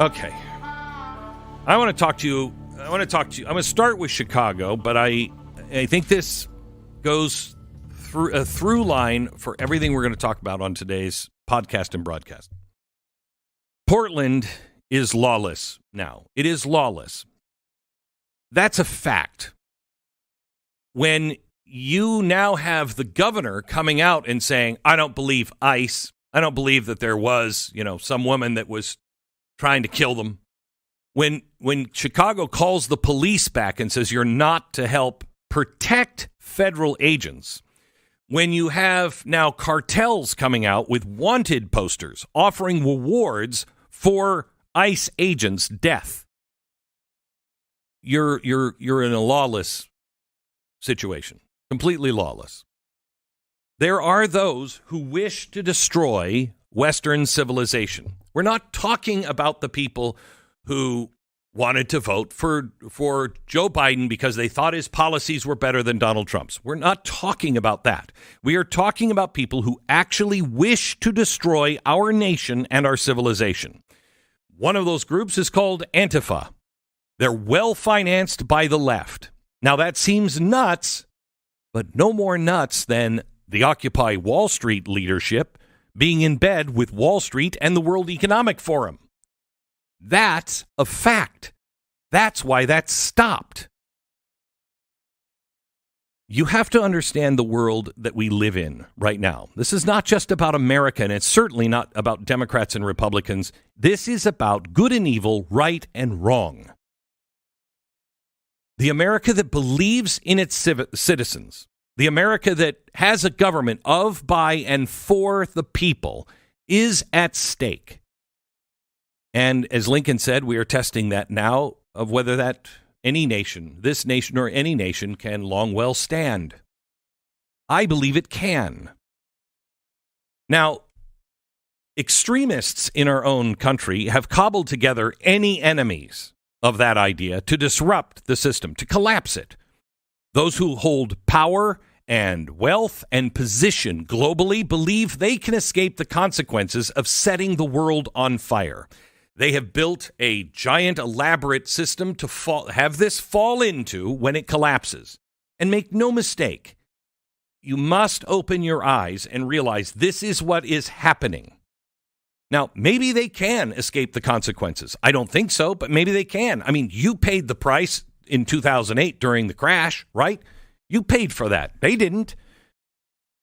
Okay. I want to talk to you. I'm going to start with Chicago, but I think this goes through a through line for everything we're going to talk about on today's podcast and broadcast. Portland is lawless now. It is lawless. That's a fact. When you now have the governor coming out and saying, I don't believe ICE. I don't believe that there was, some woman that was trying to kill them. When Chicago calls the police back and says you're not to help protect federal agents, when you have now cartels coming out with wanted posters offering rewards for ICE agents' death, you're in a lawless situation, completely lawless. There are those who wish to destroy Western civilization. We're not talking about the people who wanted to vote for Joe Biden because they thought his policies were better than Donald Trump's. We're not talking about that. We are talking about people who actually wish to destroy our nation and our civilization. One of those groups is called Antifa. They're well-financed by the left. Now, that seems nuts, but no more nuts than the Occupy Wall Street leadership being in bed with Wall Street and the World Economic Forum. That's a fact. That's why that stopped. You have to understand the world that we live in right now. This is not just about America, and it's certainly not about Democrats and Republicans. This is about good and evil, right and wrong. The America that believes in its citizens, the America that has a government of, by, and for the people is at stake. And as Lincoln said, we are testing that now of whether that any nation, this nation or any nation, can long well stand. I believe it can. Now, extremists in our own country have cobbled together any enemies of that idea to disrupt the system, to collapse it. Those who hold power and wealth and position globally believe they can escape the consequences of setting the world on fire. They have built a giant, elaborate system to have this fall into when it collapses. And make no mistake, you must open your eyes and realize this is what is happening. Now, maybe they can escape the consequences. I don't think so, but maybe they can. I mean, you paid the price in 2008 during the crash, right? You paid for that. They didn't.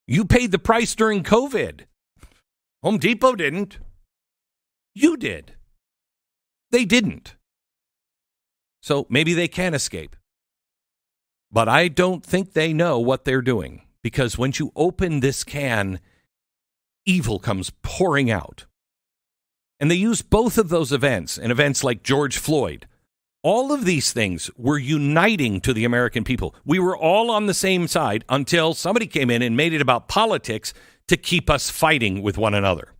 You paid the price during COVID. Home Depot didn't. You did. They didn't. So maybe they can escape. But I don't think they know what they're doing. Because once you open this can, evil comes pouring out. And they use both of those events, and events like George Floyd. All of these things were uniting to the American people. We were all on the same side until somebody came in and made it about politics to keep us fighting with one another.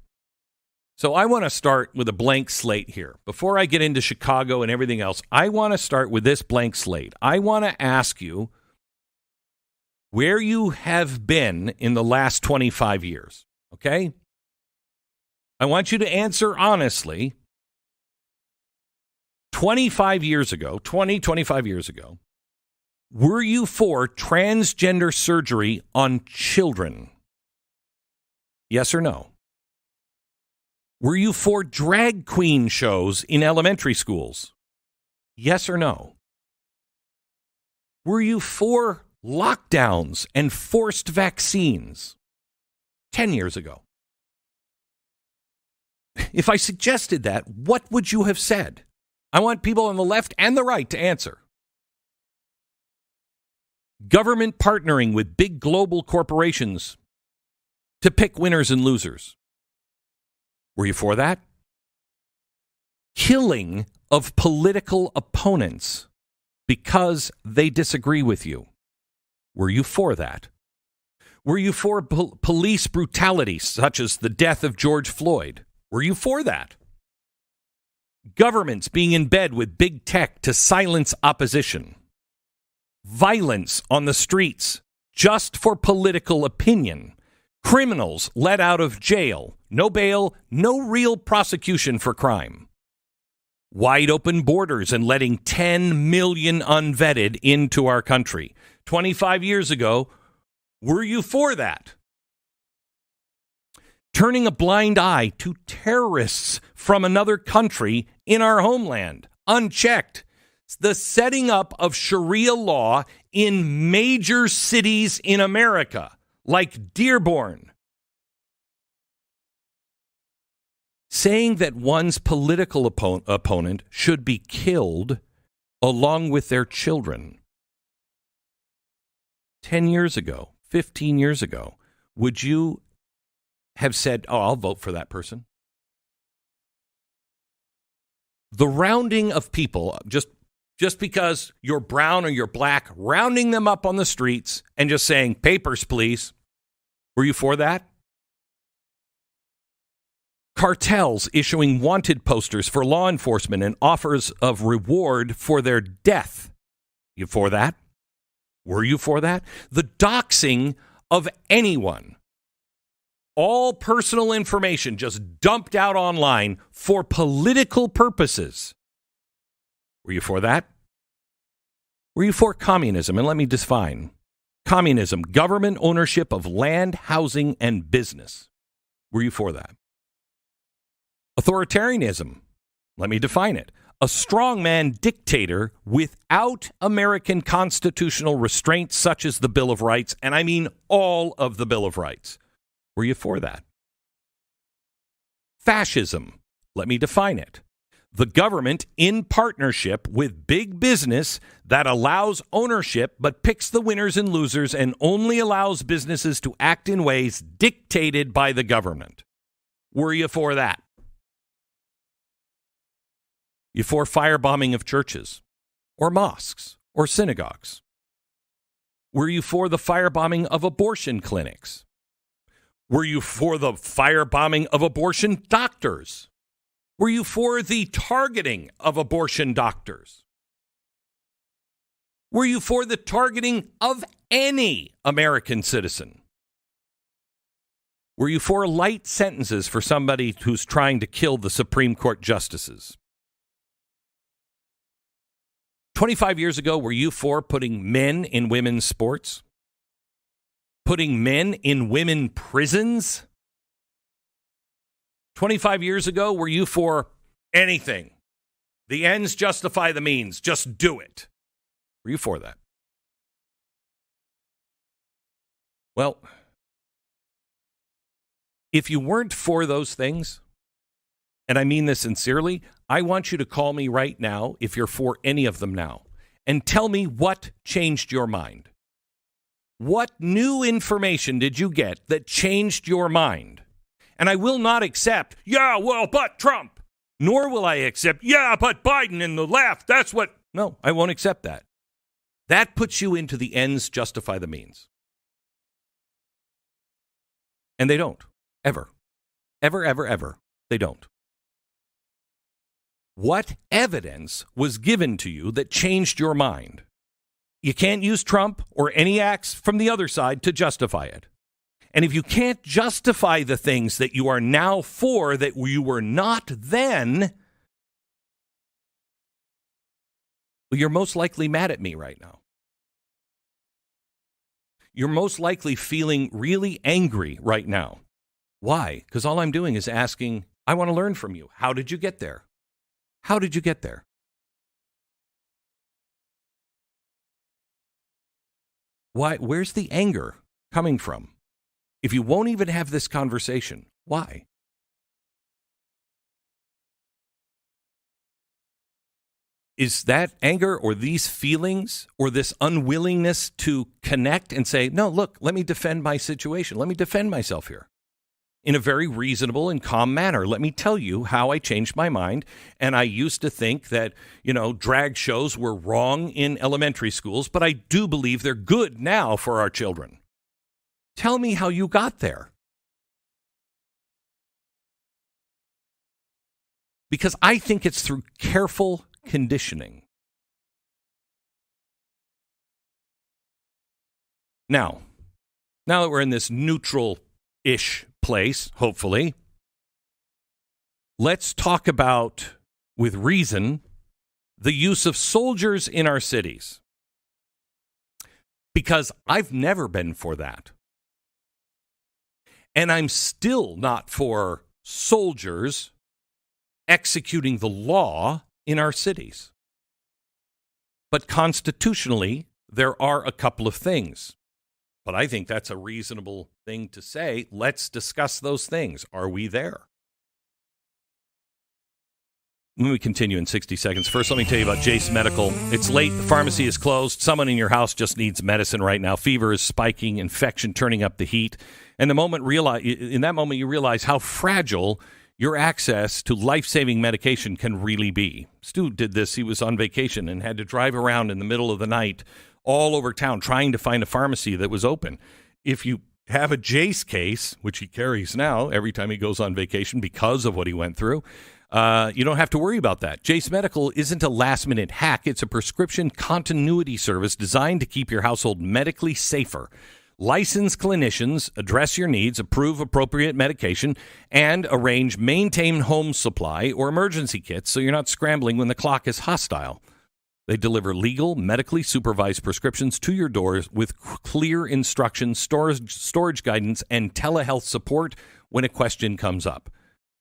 So I want to start with a blank slate here. Before I get into Chicago and everything else, I want to start with this blank slate. I want to ask you where you have been in the last 25 years, okay? I want you to answer honestly. 25 years ago, were you for transgender surgery on children? Yes or no? Were you for drag queen shows in elementary schools? Yes or no? Were you for lockdowns and forced vaccines 10 years ago? If I suggested that, what would you have said? I want people on the left and the right to answer. Government partnering with big global corporations to pick winners and losers. Were you for that? Killing of political opponents because they disagree with you. Were you for that? Were you for police brutality, such as the death of George Floyd? Were you for that? Governments being in bed with big tech to silence opposition. Violence on the streets just for political opinion. Criminals let out of jail. No bail, no real prosecution for crime. wide open borders and letting 10 million unvetted into our country. 25 years ago, were you for that? Turning a blind eye to terrorists from another country in our homeland, unchecked. The setting up of Sharia law in major cities in America, like Dearborn. Saying that one's political opponent should be killed along with their children. 10 years ago, 15 years ago, would you have said, oh, I'll vote for that person? The rounding of people, just because you're brown or you're black, rounding them up on the streets and just saying, papers, please. Were you for that? Cartels issuing wanted posters for law enforcement and offers of reward for their death. You for that? Were you for that? The doxing of anyone. All personal information just dumped out online for political purposes. Were you for that? Were you for communism? And let me define. Communism, government ownership of land, housing, and business. Were you for that? Authoritarianism. Let me define it. A strongman dictator without American constitutional restraints such as the Bill of Rights, and I mean all of the Bill of Rights. Were you for that? Fascism. Let me define it. The government in partnership with big business that allows ownership but picks the winners and losers and only allows businesses to act in ways dictated by the government. Were you for that? You for firebombing of churches or mosques or synagogues? Were you for the firebombing of abortion clinics? Were you for the firebombing of abortion doctors? Were you for the targeting of abortion doctors? Were you for the targeting of any American citizen? Were you for light sentences for somebody who's trying to kill the Supreme Court justices? 25 years ago, were you for putting men in women's sports? Putting men in women prisons? 25 years ago, were you for anything? The ends justify the means. Just do it. Were you for that? Well, if you weren't for those things, and I mean this sincerely, I want you to call me right now if you're for any of them now and tell me what changed your mind. What new information did you get that changed your mind? And I will not accept, yeah, well, but Trump. Nor will I accept, yeah, but Biden and the left. That's what. No, I won't accept that. That puts you into the ends justify the means. And they don't. Ever. Ever, ever, ever. They don't. What evidence was given to you that changed your mind? You can't use Trump or any acts from the other side to justify it. And if you can't justify the things that you are now for that you were not then, well, you're most likely mad at me right now. You're most likely feeling really angry right now. Why? Because all I'm doing is asking, I want to learn from you. How did you get there? How did you get there? Why? Where's the anger coming from? If you won't even have this conversation, why? Is that anger or these feelings or this unwillingness to connect and say, no, look, let me defend my situation. Let me defend myself here in a very reasonable and calm manner. Let me tell you how I changed my mind. And I used to think that, drag shows were wrong in elementary schools, but I do believe they're good now for our children. Tell me how you got there. Because I think it's through careful conditioning. Now that we're in this neutral-ish place, hopefully, let's talk about with reason, the use of soldiers in our cities. Because I've never been for that. And I'm still not for soldiers executing the law in our cities. But constitutionally, there are a couple of things. But I think that's a reasonable thing to say. Let's discuss those things. Are we there? When we continue in 60 seconds, first let me tell you about Jace Medical. It's late. The pharmacy is closed. Someone in your house just needs medicine right now. Fever is spiking, infection turning up the heat. And in that moment, you realize how fragile your access to life-saving medication can really be. Stu did this. He was on vacation and had to drive around in the middle of the night all over town trying to find a pharmacy that was open. If you have a Jace case, which he carries now every time he goes on vacation because of what he went through, you don't have to worry about that. Jace Medical isn't a last-minute hack. It's a prescription continuity service designed to keep your household medically safer. Licensed clinicians address your needs, approve appropriate medication, and arrange maintain home supply or emergency kits so you're not scrambling when the clock is hostile. They deliver legal, medically supervised prescriptions to your doors with clear instructions, storage guidance, and telehealth support when a question comes up.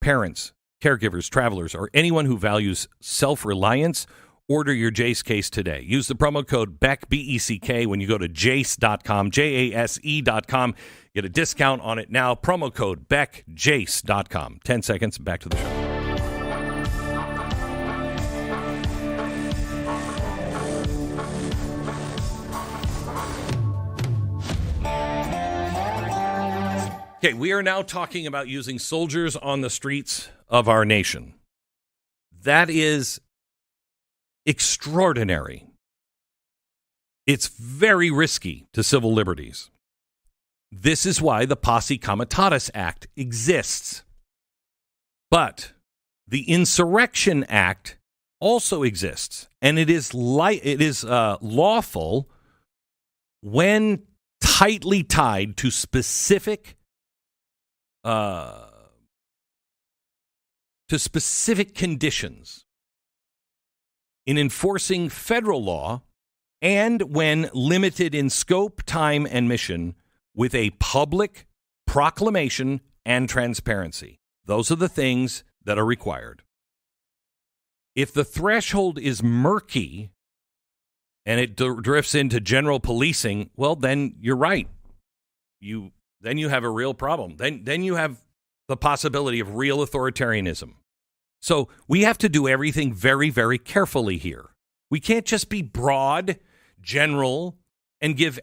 Parents, caregivers, travelers, or anyone who values self-reliance, order your Jace case today. Use the promo code BECK, B-E-C-K, when you go to jace.com, J-A-S-E.com. Get a discount on it now. Promo code BECK, jace.com. 10 seconds, back to the show. Okay, we are now talking about using soldiers on the streets of our nation. That is extraordinary. It's very risky to civil liberties. This is why the Posse Comitatus Act exists. But the Insurrection Act also exists, and it is lawful when tightly tied to specific conditions in enforcing federal law and when limited in scope, time, and mission with a public proclamation and transparency. Those are the things that are required. If the threshold is murky and it drifts into general policing, well, then you're right. Then you have a real problem. Then you have the possibility of real authoritarianism. So we have to do everything very, very carefully here. We can't just be broad, general, and give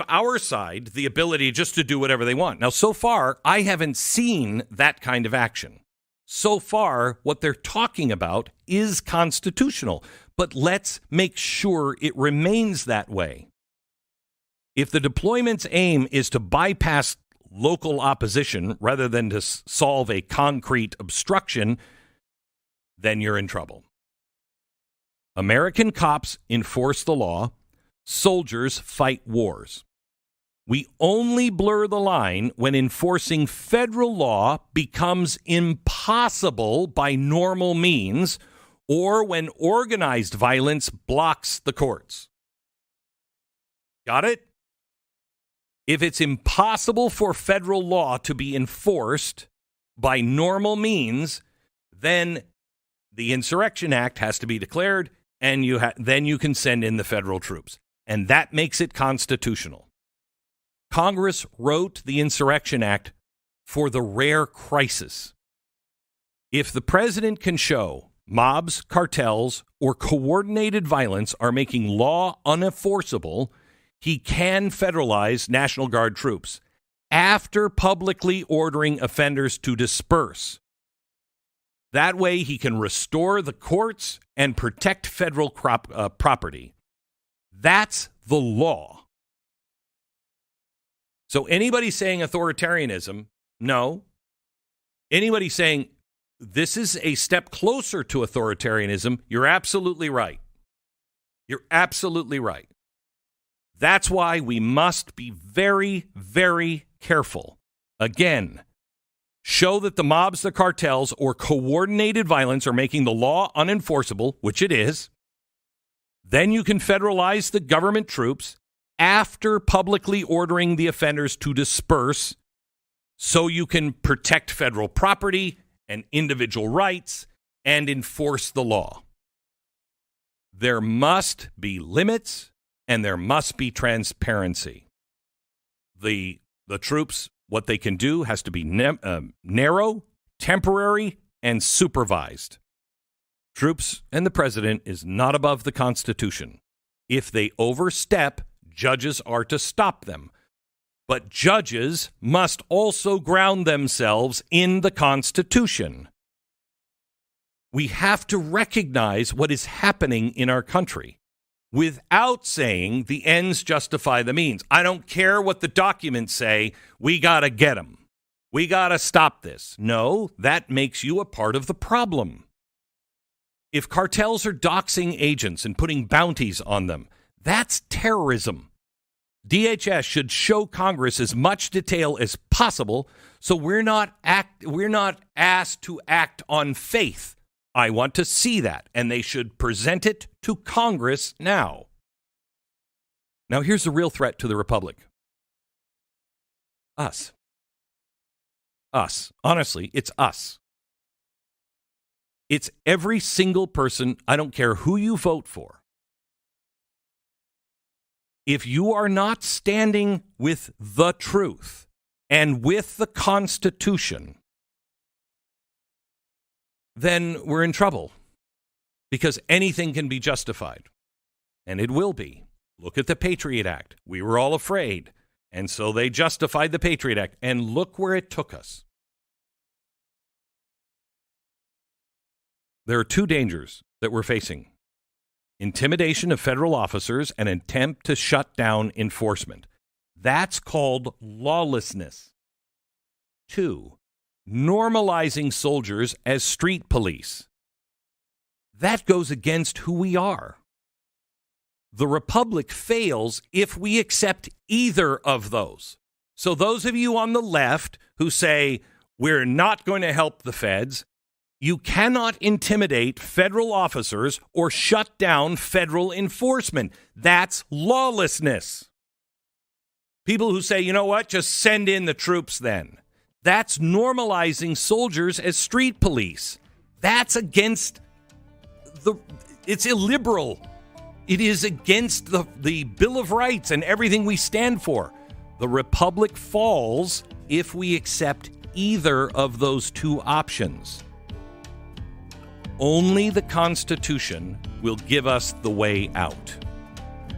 our side the ability just to do whatever they want. Now, so far, I haven't seen that kind of action. So far, what they're talking about is constitutional. But let's make sure it remains that way. If the deployment's aim is to bypass local opposition rather than to solve a concrete obstruction, then you're in trouble. American cops enforce the law. Soldiers fight wars. We only blur the line when enforcing federal law becomes impossible by normal means or when organized violence blocks the courts. Got it? If it's impossible for federal law to be enforced by normal means, then the Insurrection Act has to be declared, and then you can send in the federal troops. And that makes it constitutional. Congress wrote the Insurrection Act for the rare crisis. If the president can show mobs, cartels, or coordinated violence are making law unenforceable, he can federalize National Guard troops after publicly ordering offenders to disperse. That way, he can restore the courts and protect federal property. That's the law. So anybody saying authoritarianism, no. Anybody saying this is a step closer to authoritarianism, you're absolutely right. You're absolutely right. That's why we must be very, very careful. Again, show that the mobs, the cartels, or coordinated violence are making the law unenforceable, which it is. Then you can federalize the government troops after publicly ordering the offenders to disperse, so you can protect federal property and individual rights and enforce the law. There must be limits and there must be transparency. The troops, what they can do has to be narrow, temporary, and supervised. Troops and the president is not above the Constitution. If they overstep, judges are to stop them. But judges must also ground themselves in the Constitution. We have to recognize what is happening in our country without saying the ends justify the means. I don't care what the documents say. We got to get them. We got to stop this. No, that makes you a part of the problem. If cartels are doxing agents and putting bounties on them, that's terrorism. DHS should show Congress as much detail as possible so we're not asked to act on faith. I want to see that, and they should present it to Congress now. Now, here's the real threat to the Republic. Us. Us. Honestly, it's us. It's every single person, I don't care who you vote for. If you are not standing with the truth and with the Constitution, then we're in trouble because anything can be justified. And it will be. Look at the Patriot Act. We were all afraid. And so they justified the Patriot Act. And look where it took us. There are two dangers that we're facing. Intimidation of federal officers and attempt to shut down enforcement. That's called lawlessness. 2, normalizing soldiers as street police. That goes against who we are. The Republic fails if we accept either of those. So those of you on the left who say we're not going to help the feds, you cannot intimidate federal officers or shut down federal enforcement. That's lawlessness. People who say, you know what, just send in the troops then. That's normalizing soldiers as street police. That's against it's illiberal. It is against the Bill of Rights and everything we stand for. The Republic falls if we accept either of those two options. Only the Constitution will give us the way out.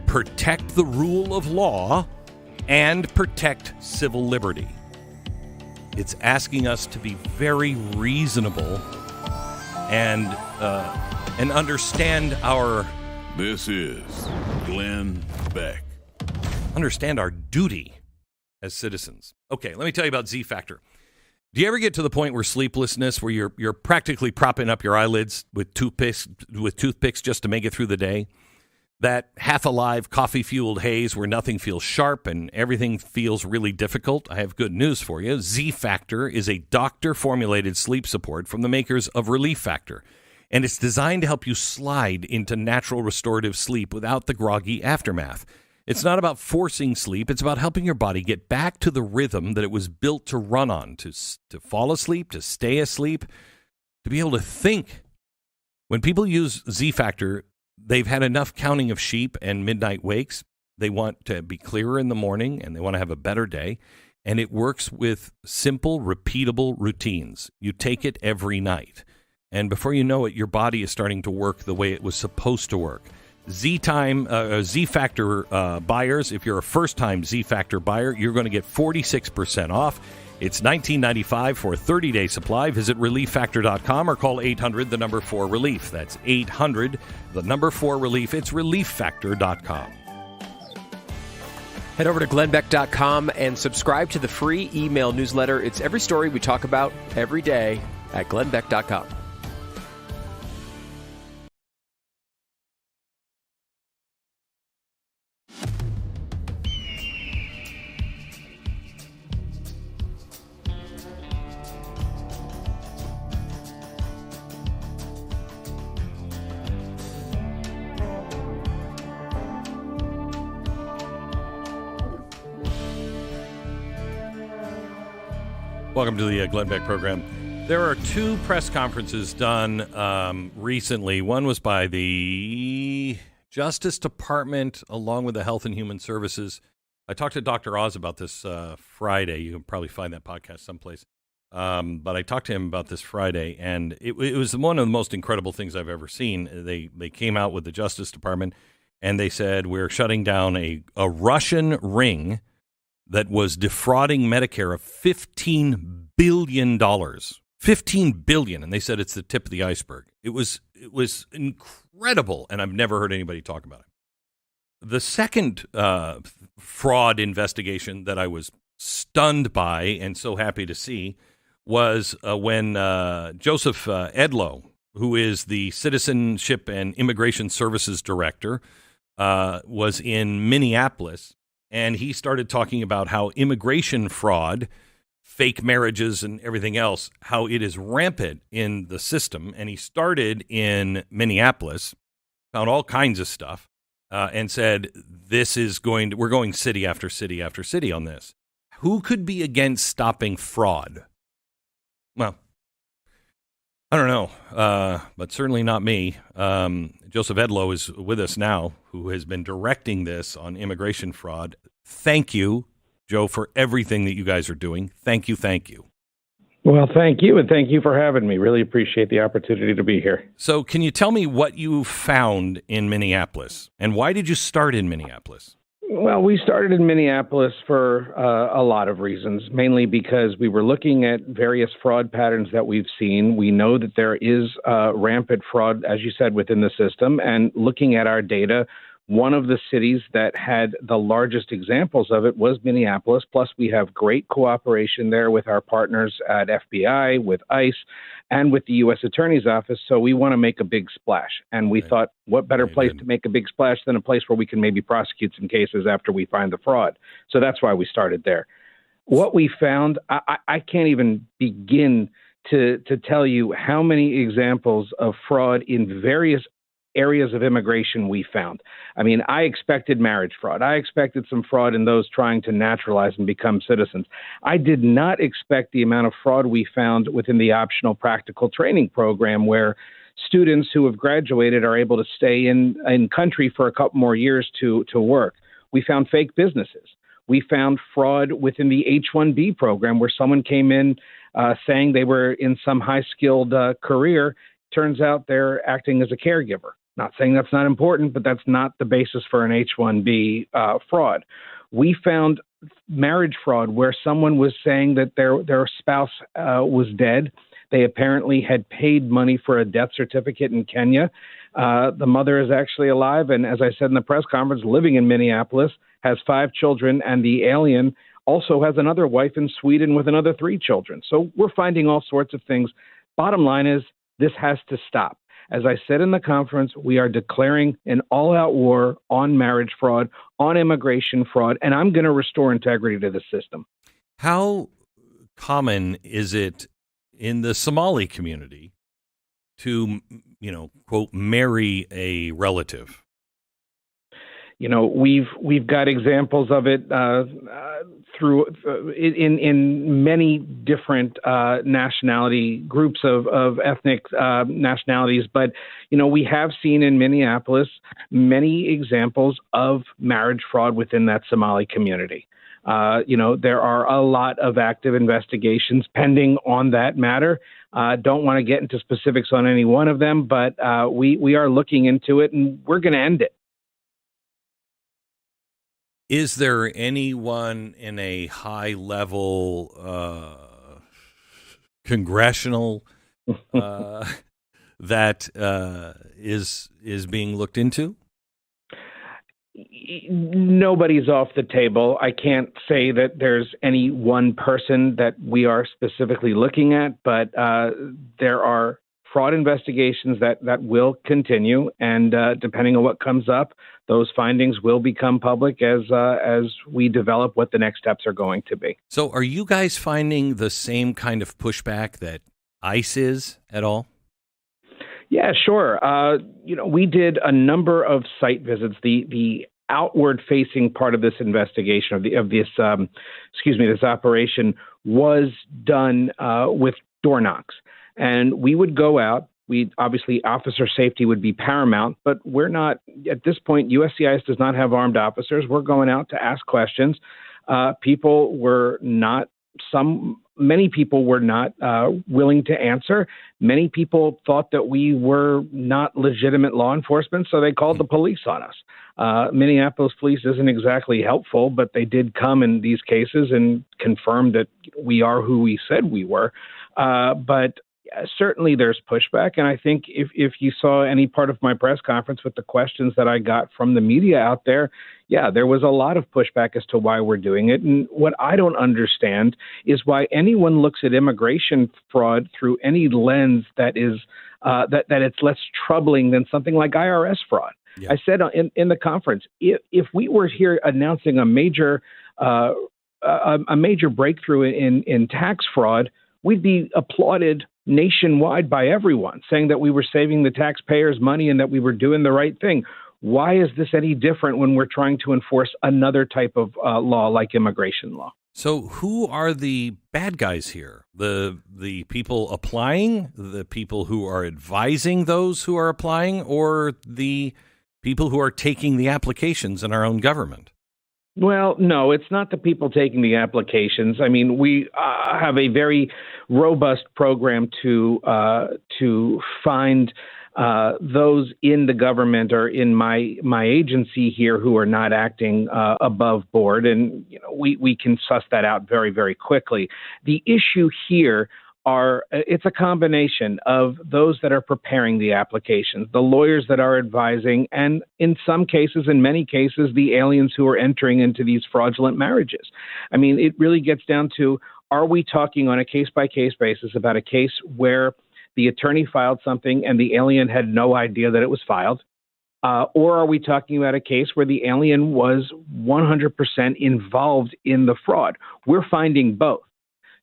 Protect the rule of law and protect civil liberty. It's asking us to be very reasonable and understand our... This is Glenn Beck. Understand our duty as citizens. Okay, let me tell you about Z Factor. Do you ever get to the point where sleeplessness, where you're practically propping up your eyelids with toothpicks just to make it through the day? That half-alive, coffee-fueled haze where nothing feels sharp and everything feels really difficult? I have good news for you. Z Factor is a doctor-formulated sleep support from the makers of Relief Factor. And it's designed to help you slide into natural restorative sleep without the groggy aftermath. It's not about forcing sleep. It's about helping your body get back to the rhythm that it was built to run on, to fall asleep, to stay asleep, to be able to think. When people use Z Factor, they've had enough counting of sheep and midnight wakes. They want to be clearer in the morning, and they want to have a better day. And it works with simple, repeatable routines. You take it every night. And before you know it, your body is starting to work the way it was supposed to work. Z Factor buyers, if you're a first-time Z Factor buyer, you're going to get 46% off. It's $19.95 for a 30-day supply. Visit relieffactor.com or call 800-4-RELIEF. That's 800-4-RELIEF. It's relieffactor.com. Head over to glennbeck.com and subscribe to the free email newsletter. It's every story we talk about every day at glennbeck.com. Welcome to the Glenn Beck Program. There are two press conferences done recently. One was by the Justice Department along with the Health and Human Services. I talked to Dr. Oz about this Friday. You can probably find that podcast someplace. But I talked to him about this Friday, and it was one of the most incredible things I've ever seen. They came out with the Justice Department, and they said, we're shutting down a Russian ring that was defrauding Medicare of $15 billion. $15 billion. And they said it's the tip of the iceberg. It was incredible, and I've never heard anybody talk about it. The second fraud investigation that I was stunned by and so happy to see was when Joseph Edlow, who is the Citizenship and Immigration Services Director, was in Minneapolis. And he started talking about how immigration fraud, fake marriages and everything else, how it is rampant in the system. And he started in Minneapolis, found all kinds of stuff, and said, we're going city after city after city on this. Who could be against stopping fraud? Well, I don't know, but certainly not me. Joseph Edlow is with us now, who has been directing this on immigration fraud. Thank you, Joe, for everything that you guys are doing. Thank you, thank you. Well, thank you, and thank you for having me. Really appreciate the opportunity to be here. So can you tell me what you found in Minneapolis, and why did you start in Minneapolis? Well, we started in Minneapolis for a lot of reasons, mainly because we were looking at various fraud patterns that we've seen. We know that there is rampant fraud, as you said, within the system. And looking at our data, one of the cities that had the largest examples of it was Minneapolis. Plus, we have great cooperation there with our partners at FBI, with ICE, and with the U.S. Attorney's Office. So we want to make a big splash. And we thought, what better place to make a big splash than a place where we can maybe prosecute some cases after we find the fraud? So that's why we started there. What we found, I can't even begin to tell you how many examples of fraud in various areas of immigration we found. I mean, I expected marriage fraud. I expected some fraud in those trying to naturalize and become citizens. I did not expect the amount of fraud we found within the optional practical training program, where students who have graduated are able to stay in country for a couple more years to work. We found fake businesses. We found fraud within the H-1B program, where someone came in saying they were in some high-skilled career. Turns out they're acting as a caregiver. Not saying that's not important, but that's not the basis for an H-1B fraud. We found marriage fraud where someone was saying that their spouse was dead. They apparently had paid money for a death certificate in Kenya. The mother is actually alive, and as I said in the press conference, living in Minneapolis, has 5 children, and the alien also has another wife in Sweden with another 3 children. So we're finding all sorts of things. Bottom line is, this has to stop. As I said in the conference, we are declaring an all-out war on marriage fraud, on immigration fraud, and I'm going to restore integrity to the system. How common is it in the Somali community to, quote, marry a relative? We've got examples of it through in many different nationality groups of ethnic nationalities. But, we have seen in Minneapolis many examples of marriage fraud within that Somali community. There are a lot of active investigations pending on that matter. Don't want to get into specifics on any one of them, but we are looking into it, and we're going to end it. Is there anyone in a high-level congressional that is being looked into? Nobody's off the table. I can't say that there's any one person that we are specifically looking at, but there are fraud investigations that will continue, and depending on what comes up, those findings will become public as we develop what the next steps are going to be. So are you guys finding the same kind of pushback that ICE is at all? Yeah, sure. We did a number of site visits. The outward-facing part of this investigation this operation was done with door knocks, and we would go out. We obviously officer safety would be paramount, but we're not at this point. USCIS does not have armed officers. We're going out to ask questions. Many people were not willing to answer. Many people thought that we were not legitimate law enforcement, so they called the police on us. Minneapolis police isn't exactly helpful, but they did come in these cases and confirm that we are who we said we were. But certainly there's pushback. And I think if you saw any part of my press conference with the questions that I got from the media out there, yeah, there was a lot of pushback as to why we're doing it. And what I don't understand is why anyone looks at immigration fraud through any lens that is that it's less troubling than something like IRS fraud. Yeah. I said in the conference, if we were here announcing a major breakthrough in tax fraud, we'd be applauded nationwide by everyone, saying that we were saving the taxpayers money and that we were doing the right thing. Why is this any different when we're trying to enforce another type of law like immigration law? So who are the bad guys here? The people applying, the people who are advising those who are applying, or the people who are taking the applications in our own government? Well, no, it's not the people taking the applications. I mean, we have a very robust program to find those in the government or in my agency here who are not acting above board, and we can suss that out very, very quickly. The issue here it's a combination of those that are preparing the applications, the lawyers that are advising, and in many cases, the aliens who are entering into these fraudulent marriages. I mean, it really gets down to, are we talking on a case-by-case basis about a case where the attorney filed something and the alien had no idea that it was filed? Or are we talking about a case where the alien was 100% involved in the fraud? We're finding both.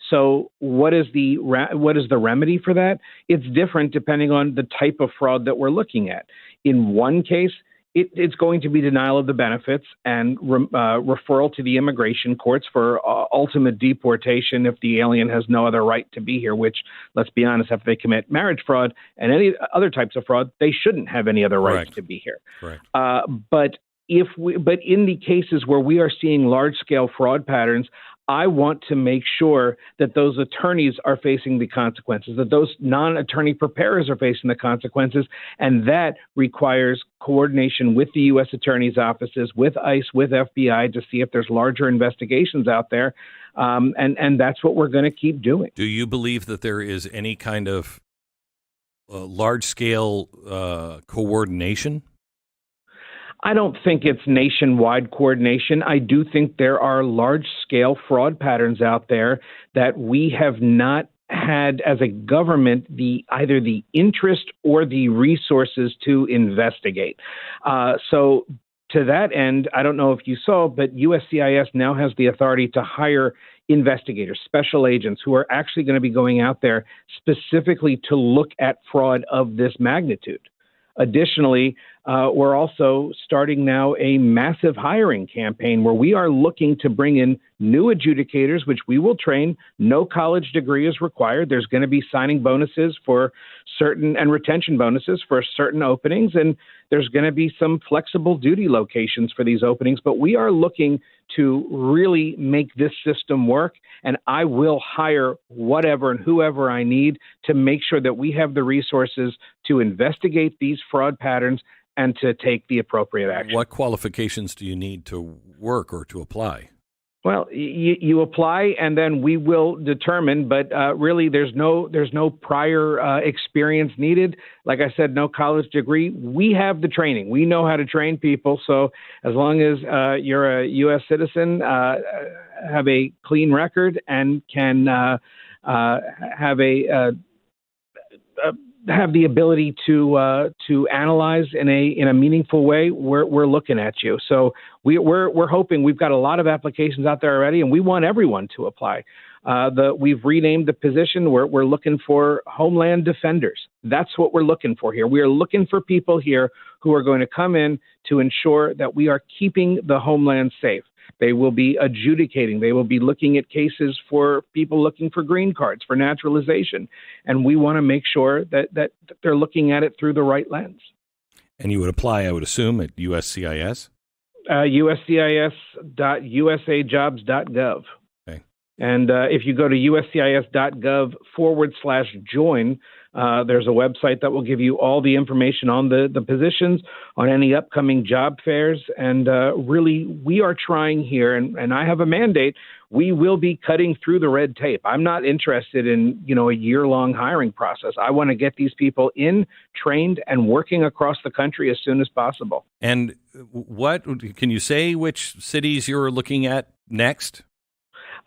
So what is the remedy for that? It's different depending on the type of fraud that we're looking at. In one case, it's going to be denial of the benefits and referral to the immigration courts for ultimate deportation if the alien has no other right to be here, which, let's be honest, if they commit marriage fraud and any other types of fraud, they shouldn't have any other rights to be here. But in the cases where we are seeing large-scale fraud patterns, I want to make sure that those attorneys are facing the consequences, that those non-attorney preparers are facing the consequences, and that requires coordination with the U.S. attorney's offices, with ICE, with FBI to see if there's larger investigations out there, and that's what we're going to keep doing. Do you believe that there is any kind of large-scale coordination? I don't think it's nationwide coordination. I do think there are large-scale fraud patterns out there that we have not had as a government either the interest or the resources to investigate. So to that end, I don't know if you saw, but USCIS now has the authority to hire investigators, special agents who are actually going to be going out there specifically to look at fraud of this magnitude. Additionally, we're also starting now a massive hiring campaign where we are looking to bring in new adjudicators, which we will train. No college degree is required. There's going to be signing bonuses for certain and retention bonuses for certain openings, and there's going to be some flexible duty locations for these openings. But we are looking to really make this system work, and I will hire whatever and whoever I need to make sure that we have the resources to investigate these fraud patterns and to take the appropriate action. What qualifications do you need to work or to apply? Well, you apply, and then we will determine. But really, there's no prior experience needed. Like I said, no college degree. We have the training. We know how to train people. So as long as you're a U.S. citizen, have a clean record, and can have the ability to analyze in a meaningful way, we're looking at you. So we're hoping. We've got a lot of applications out there already, and we want everyone to apply. We've renamed the position. We're looking for homeland defenders. That's what we're looking for here. We are looking for people here who are going to come in to ensure that we are keeping the homeland safe. They will be adjudicating. They will be looking at cases for people looking for green cards, for naturalization. And we want to make sure that they're looking at it through the right lens. And you would apply, I would assume, at USCIS? USCIS.usajobs.gov. Okay. And if you go to uscis.gov/join, there's a website that will give you all the information on the positions, on any upcoming job fairs. And really, we are trying here, and I have a mandate. We will be cutting through the red tape. I'm not interested in, a year-long hiring process. I want to get these people in, trained, and working across the country as soon as possible. And what can you say which cities you're looking at next?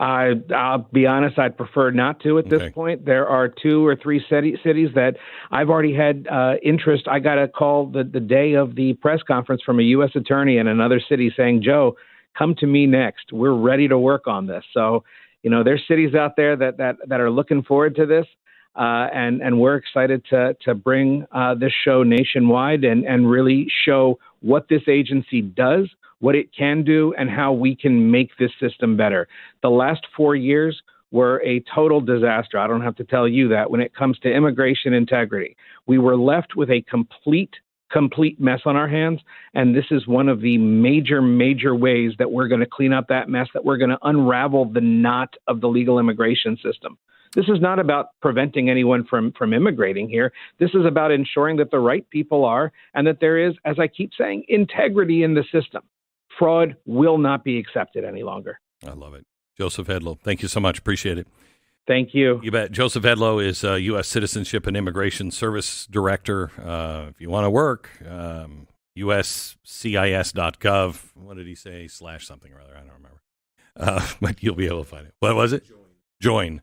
I'll be honest, I'd prefer not to at this point. There are 2 or 3 cities that I've already had interest. I got a call the day of the press conference from a U.S. attorney in another city saying, Joe, come to me next. We're ready to work on this. So, there's cities out there that are looking forward to this. And we're excited to bring this show nationwide and really show what this agency does, what it can do, and how we can make this system better. The last 4 years were a total disaster. I don't have to tell you that when it comes to immigration integrity. We were left with a complete mess on our hands, and this is one of the major ways that we're going to clean up that mess, that we're going to unravel the knot of the legal immigration system. This is not about preventing anyone from immigrating here. This is about ensuring that the right people are, and that there is, as I keep saying, integrity in the system. Fraud will not be accepted any longer. I love it. Joseph Edlow, thank you so much. Appreciate it. Thank you. You bet. Joseph Edlow is U.S. Citizenship and Immigration Service Director. If you want to work, USCIS.gov. What did he say? / something or other. I don't remember. But you'll be able to find it. What was it? Join.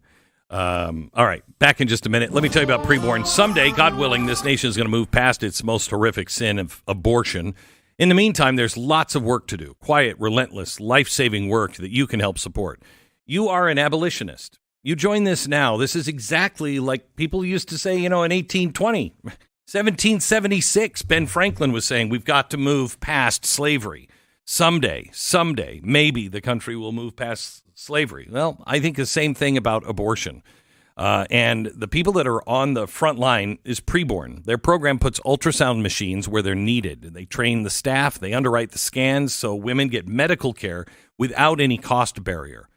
All right. Back in just a minute. Let me tell you about preborn. Someday, God willing, this nation is going to move past its most horrific sin of abortion. In the meantime, there's lots of work to do. Quiet, relentless, life-saving work that you can help support. You are an abolitionist. You join this now. This is exactly like people used to say, in 1820, 1776, Ben Franklin was saying, we've got to move past slavery. Someday, maybe the country will move past slavery. Well, I think the same thing about abortion. And the people that are on the front line is preborn. Their program puts ultrasound machines where they're needed. They train the staff. They underwrite the scans so women get medical care without any cost barrier.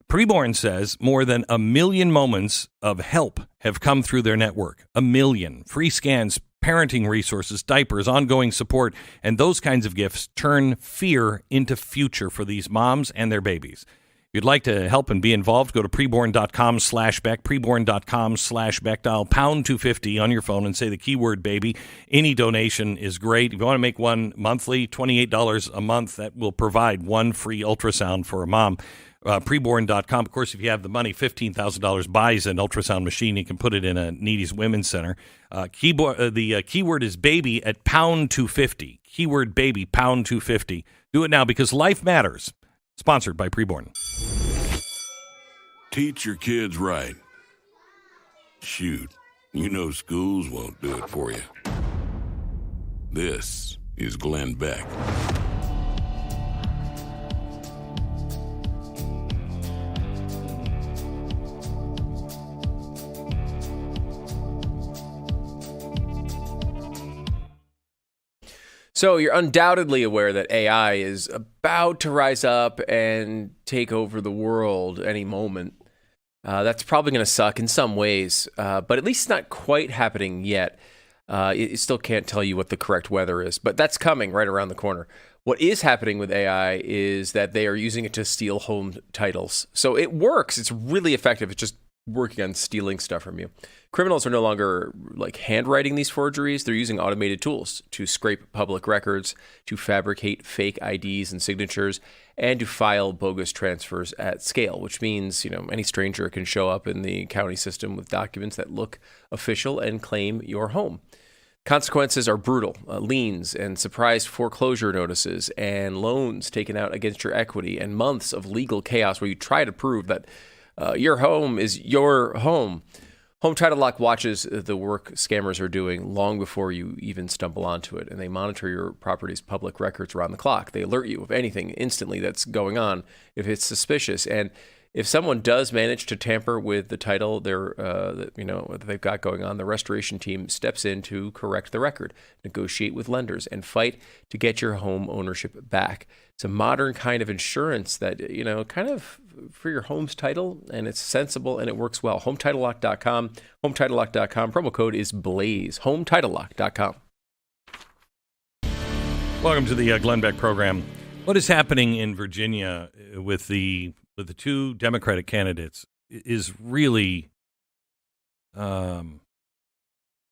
Preborn says more than 1 million moments of help have come through their network. 1 million. Free scans, parenting resources, diapers, ongoing support, and those kinds of gifts turn fear into future for these moms and their babies. If you'd like to help and be involved, go to preborn.com/Beck, preborn.com/Beck, dial pound 250 on your phone and say the keyword baby. Any donation is great. If you want to make one monthly, $28 a month, that will provide one free ultrasound for a mom. Preborn.com. Of course, if you have the money, $15,000 buys an ultrasound machine. You can put it in a Needy's Women's Center. The keyword is baby at pound 250. Keyword baby, pound 250. Do it now because life matters. Sponsored by Preborn. Teach your kids right. Shoot, schools won't do it for you. This is Glenn Beck. So you're undoubtedly aware that AI is about to rise up and take over the world any moment. That's probably going to suck in some ways, but at least it's not quite happening yet. It still can't tell you what the correct weather is, but that's coming right around the corner. What is happening with AI is that they are using it to steal home titles. So it works. It's really effective. It's just working on stealing stuff from you. Criminals are no longer handwriting these forgeries. They're using automated tools to scrape public records, to fabricate fake IDs and signatures, and to file bogus transfers at scale, which means, any stranger can show up in the county system with documents that look official and claim your home. Consequences are brutal. Liens and surprise foreclosure notices and loans taken out against your equity and months of legal chaos where you try to prove that Your home is your home. Home Title Lock watches the work scammers are doing long before you even stumble onto it, and they monitor your property's public records around the clock. They alert you of anything instantly that's going on if it's suspicious. And if someone does manage to tamper with the title that they've got going on, the restoration team steps in to correct the record, negotiate with lenders, and fight to get your home ownership back. It's a modern kind of insurance that, kind of for your home's title, and it's sensible and it works well. HomeTitleLock.com. HomeTitleLock.com. Promo code is BLAZE. HomeTitleLock.com. Welcome to the Glenn Beck Program. What is happening in Virginia with the two Democratic candidates is really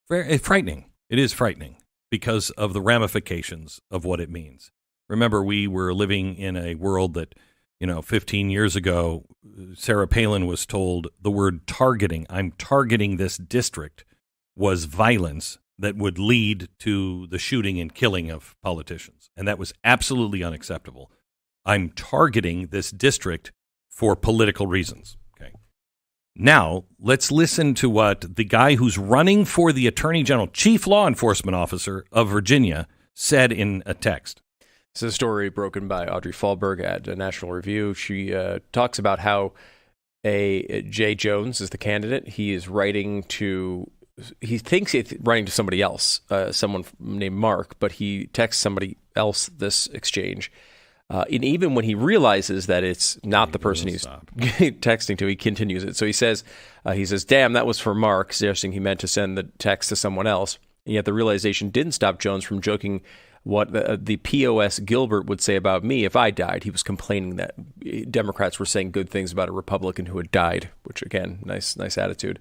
very frightening. It is frightening because of the ramifications of what it means. Remember, we were living in a world that, 15 years ago, Sarah Palin was told the word targeting, I'm targeting this district, was violence that would lead to the shooting and killing of politicians. And that was absolutely unacceptable. I'm targeting this district for political reasons. Okay. Now, let's listen to what the guy who's running for the Attorney General, Chief Law Enforcement Officer of Virginia, said in a text. This is a story broken by Audrey Fahlberg at National Review. She talks about how Jay Jones is the candidate. He is he thinks he's writing to somebody else, someone named Mark, but he texts somebody else this exchange. And even when he realizes that it's not the person he's texting to, he continues it. So he says, damn, that was for Mark, suggesting he meant to send the text to someone else. And yet the realization didn't stop Jones from joking what the POS Gilbert would say about me if I died. He was complaining that Democrats were saying good things about a Republican who had died, which, again, nice attitude.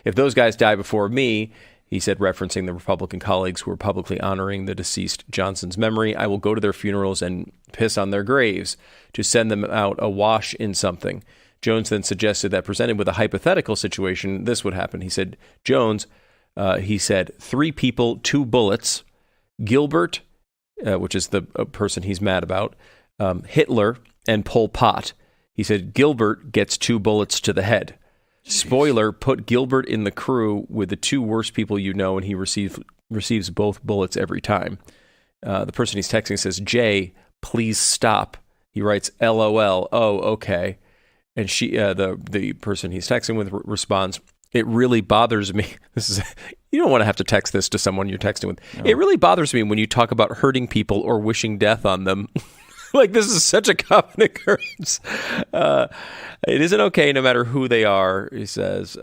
If those guys die before me, he said, referencing the Republican colleagues who were publicly honoring the deceased Johnson's memory, I will go to their funerals and piss on their graves to send them out awash in something. Jones then suggested that presented with a hypothetical situation, this would happen. He said, he said, 3 people, 2 bullets, Gilbert, which is the person he's mad about, Hitler, and Pol Pot. He said, Gilbert gets 2 bullets to the head. Spoiler, put Gilbert in the crew with the 2 worst people you know, and he receives both bullets every time. The person he's texting says, Jay, please stop. He writes, LOL, oh, okay. And she, the person he's texting with responds, it really bothers me. You don't want to have to text this to someone you're texting with. No. It really bothers me when you talk about hurting people or wishing death on them. Like, this is such a common occurrence. It isn't okay no matter who they are, he says.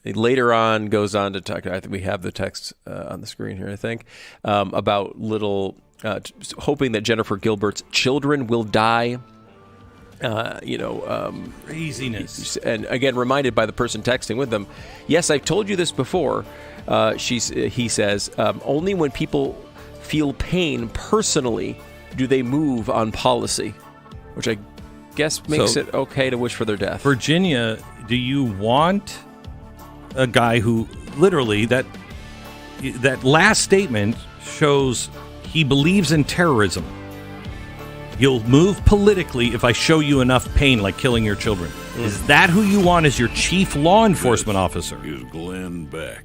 He later on goes on to talk, I think we have the text on the screen here, I think, about hoping that Jennifer Gilbert's children will die. Craziness. And again, reminded by the person texting with them, yes, I've told you this before. He says, only when people feel pain personally do they move on policy, which I guess makes it okay to wish for their death. Virginia, do you want a guy who literally, that last statement shows he believes in terrorism? You'll move politically if I show you enough pain, like killing your children. Is that who you want as your chief law enforcement officer? Is Glenn Beck.